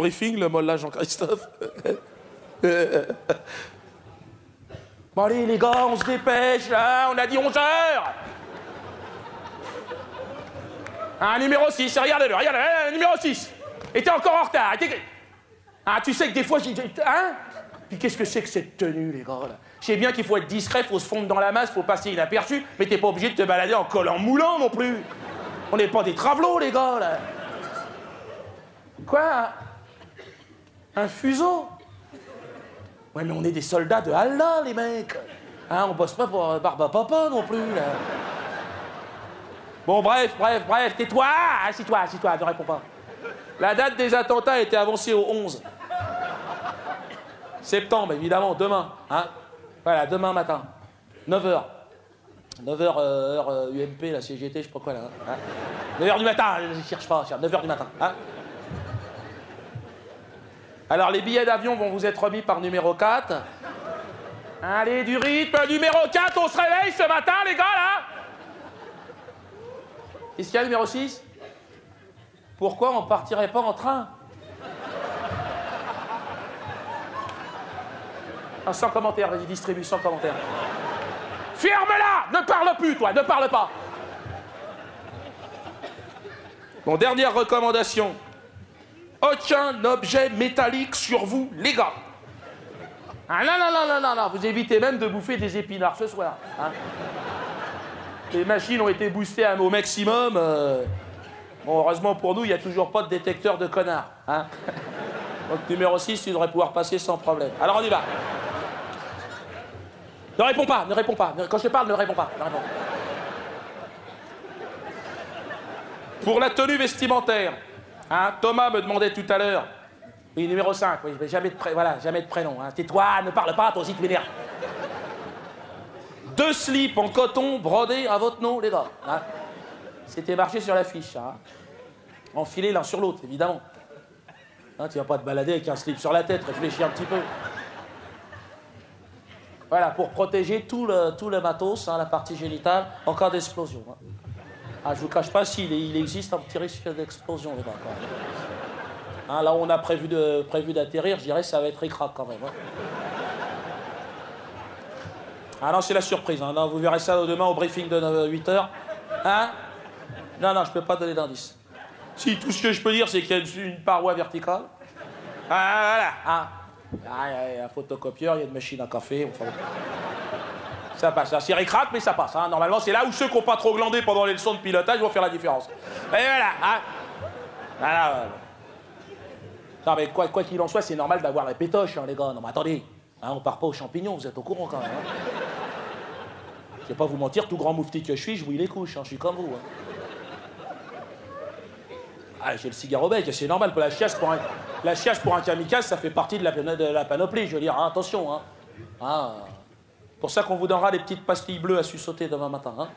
Briefing, le molle là, Jean-Christophe. Bon allez les gars, on se dépêche là, on a dit 11 heures. Numéro 6, regardez-le, numéro 6. Et t'es encore en retard. Tu sais que des fois, hein? Puis qu'est-ce que c'est que cette tenue, les gars, là? Je sais bien qu'il faut être discret, faut se fondre dans la masse, faut passer inaperçu, mais t'es pas obligé de te balader en collant moulant non plus. On n'est pas des travelots, les gars, là. Quoi? Un fuseau? Ouais, mais on est des soldats de Allah, les mecs. Hein, on bosse pas pour Barbapapa non plus, là. Bon, bref, tais-toi, assis-toi, ne réponds pas. La date des attentats a été avancée au 11 septembre, évidemment, demain. Hein? Voilà, demain matin, 9h. 9h, heure UMP, la CGT, je sais pas quoi, là. Hein? 9h du matin, je cherche pas, 9h du matin. Hein? Alors, les billets d'avion vont vous être remis par numéro 4. Allez, du rythme, numéro 4, on se réveille ce matin, les gars, là. Qu'est-ce qu'il y a, numéro 6? Pourquoi on partirait pas en train? Sans commentaire, vas-y, distribue, sans commentaire. Ferme-la! Ne parle plus, toi, ne parle pas. Bon, dernière recommandation. Aucun objet métallique sur vous, les gars. Non, vous évitez même de bouffer des épinards ce soir. Hein? Les machines ont été boostées au maximum. Bon, heureusement pour nous, il n'y a toujours pas de détecteur de connards. Hein? Donc, numéro 6, tu devrais pouvoir passer sans problème. Alors, on y va. Ne réponds pas. Quand je te parle, ne réponds pas. Pour la tenue vestimentaire, hein, Thomas me demandait tout à l'heure. Oui, numéro 5, oui, mais jamais de prénom. Hein. Tais-toi, ne parle pas, toi aussi tu m'énerves. 2 slips en coton brodés à votre nom, les gars. Hein. C'était marqué sur l'affiche. Hein. Enfilés l'un sur l'autre, évidemment. Hein, tu vas pas te balader avec un slip sur la tête, réfléchis un petit peu. Voilà, pour protéger tout le matos, hein, la partie génitale, en cas d'explosion. Hein. Ah, je vous cache pas s'il existe un petit risque d'explosion, les gars. Hein, là où on a prévu d'atterrir, je dirais que ça va être ric-rac quand même. Hein. Ah non, c'est la surprise. Hein. Non, vous verrez ça demain au briefing de 8h. Hein? Non, je peux pas donner d'indice. Si, tout ce que je peux dire, c'est qu'il y a une paroi verticale. Ah, voilà. Hein. Ah, il y a un photocopieur, il y a une machine à café. Enfin, ça passe. C'est ric-rac, mais ça passe. Hein. Normalement, c'est là où ceux qui n'ont pas trop glandé pendant les leçons de pilotage vont faire la différence. Et voilà. Hein. Voilà. Non, mais quoi qu'il en soit, c'est normal d'avoir les pétoches, hein, les gars. Non, mais attendez. Hein, on part pas aux champignons, vous êtes au courant quand même. Hein. Je vais pas vous mentir, tout grand moufti que je suis, je bouille les couches. Hein, je suis comme vous. Hein. Ah, j'ai le cigare au bec, c'est normal. La chiasse pour un kamikaze, ça fait partie de la panoplie. Je veux dire, hein, attention. Hein. Ah, pour ça qu'on vous donnera des petites pastilles bleues à sussauter demain matin. Hein.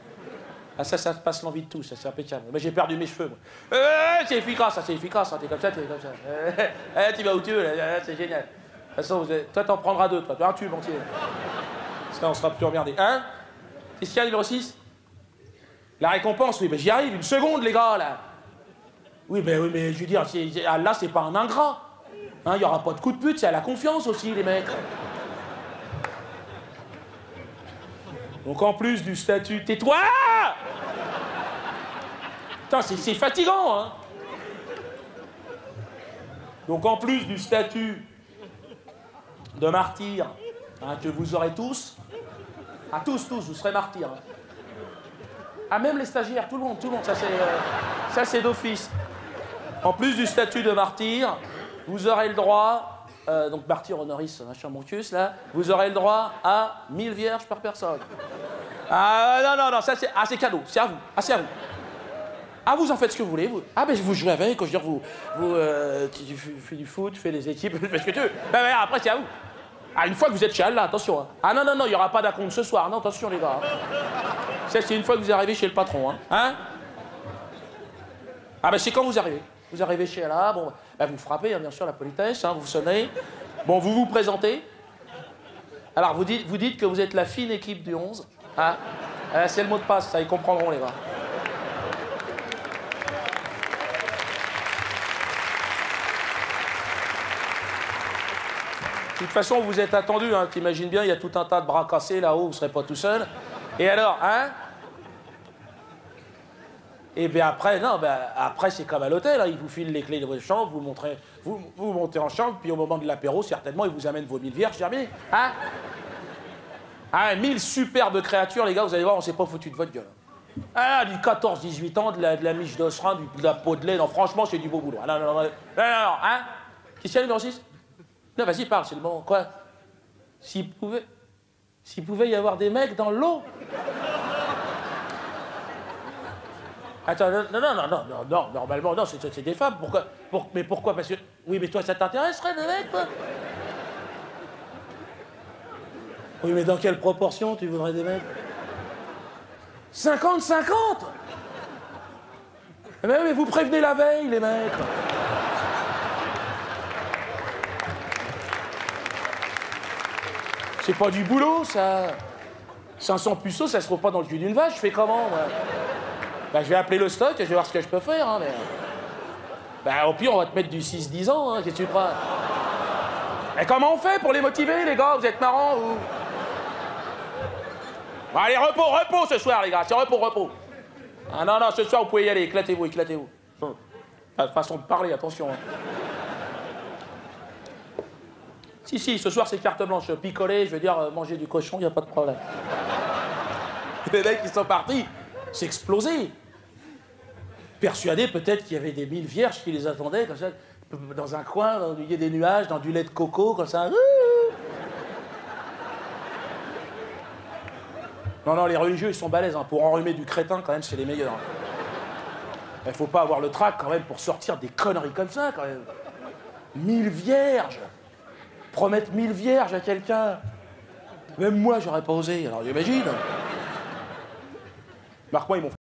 Ah, ça passe l'envie de tout, ça, c'est impeccable. Mais j'ai perdu mes cheveux, moi. C'est efficace, hein, t'es comme ça. Tu vas où tu veux, c'est génial. De toute façon, toi, t'en prendras 2, toi. Tu as un tube entier. Ça, on sera plus emmerdé. Hein? Qu'est-ce qu'il y a, numéro 6? La récompense, oui, mais j'y arrive. Une seconde, les gars, là. Oui, mais je veux dire, là, c'est pas un ingrat. Hein, il y aura pas de coup de pute, c'est à la confiance aussi, les mecs. Donc, en plus du statut... Tais-toi! Putain, c'est fatigant, hein? Donc, en plus du statut de martyr, hein, que vous aurez tous, tous, vous serez martyrs. Hein. Ah, même les stagiaires, tout le monde, ça c'est d'office. En plus du statut de martyr, vous aurez le droit, donc martyr honoris, machin mon cul, là, vous aurez le droit à 1000 vierges par personne. Ah, non, ça c'est cadeau, c'est à vous, c'est à vous. Ah, vous en faites ce que vous voulez, vous. Ah, ben vous jouez avec, quand je veux dire, tu fais du foot, tu fais des équipes, tu fais ce que tu veux. Ben, après, c'est à vous. Ah, une fois que vous êtes chez Allah, attention. Hein. Ah, non, il n'y aura pas d'acompte ce soir. Non, attention, les gars. Ça, c'est une fois que vous arrivez chez le patron. Hein? Ah, ben c'est quand vous arrivez. Vous arrivez chez Allah, bon, ben, vous frappez, hein, bien sûr, la politesse, hein, vous sonnez. Bon, vous vous présentez. Alors, vous dites que vous êtes la fine équipe du 11. Hein? C'est le mot de passe, ça, ils comprendront, les gars. De toute façon, vous êtes attendu, hein. T'imagines bien, il y a tout un tas de bras cassés là-haut, vous serez pas tout seul. Et alors, hein? Et bien après, non, ben après c'est comme à l'hôtel, hein. Ils vous filent les clés de votre chambre, vous montrez, vous montez en chambre, puis au moment de l'apéro, certainement, ils vous amènent vos 1000 vierges, terminé. Hein? Ah, 1000 superbes créatures, les gars, vous allez voir, on s'est pas foutu de votre gueule. Ah, du 14-18 ans, de la miche d'osserin, de la peau de lait, non, franchement, c'est du beau boulot. Non, non, hein? Christian, numéro 6? Non, vas-y, parle, c'est le bon. Quoi? S'il pouvait y avoir des mecs dans l'eau? Attends, non, normalement, non, c'est des femmes. Pourquoi? Mais pourquoi? Parce que... Oui, mais toi, ça t'intéresserait, des mecs, toi? Oui, mais dans quelle proportion tu voudrais des mecs? 50-50? Mais vous prévenez la veille, les mecs. C'est pas du boulot, ça. 500 puceaux, ça se trouve pas dans le cul d'une vache. Je fais comment, moi? Bah, je vais appeler le stock et je vais voir ce que je peux faire, hein, mais... Bah, au pire, on va te mettre du 6-10 ans, hein, qu'est-ce que tu crois? Mais comment on fait pour les motiver, les gars? Vous êtes marrants, ou... Bon, allez, repos ce soir, les gars, c'est repos. Ah non, ce soir, vous pouvez y aller, éclatez-vous. Façon de parler, attention. Hein. Si, ce soir, c'est carte blanche. Picoler, je veux dire, manger du cochon, y a pas de problème. Les mecs, ils sont partis, c'est explosé. Persuadés, peut-être qu'il y avait des 1000 vierges qui les attendaient, comme ça, dans un coin, dans le milieu des nuages, dans du lait de coco, comme ça. Non, les religieux, ils sont balèzes. Hein. Pour enrhumer du crétin, quand même, c'est les meilleurs. Il faut pas avoir le trac, quand même, pour sortir des conneries comme ça, quand même. 1000 vierges. Promettre 1000 vierges à quelqu'un. Même moi, j'aurais pas osé. Alors, j'imagine. Marc, moi, ils m'ont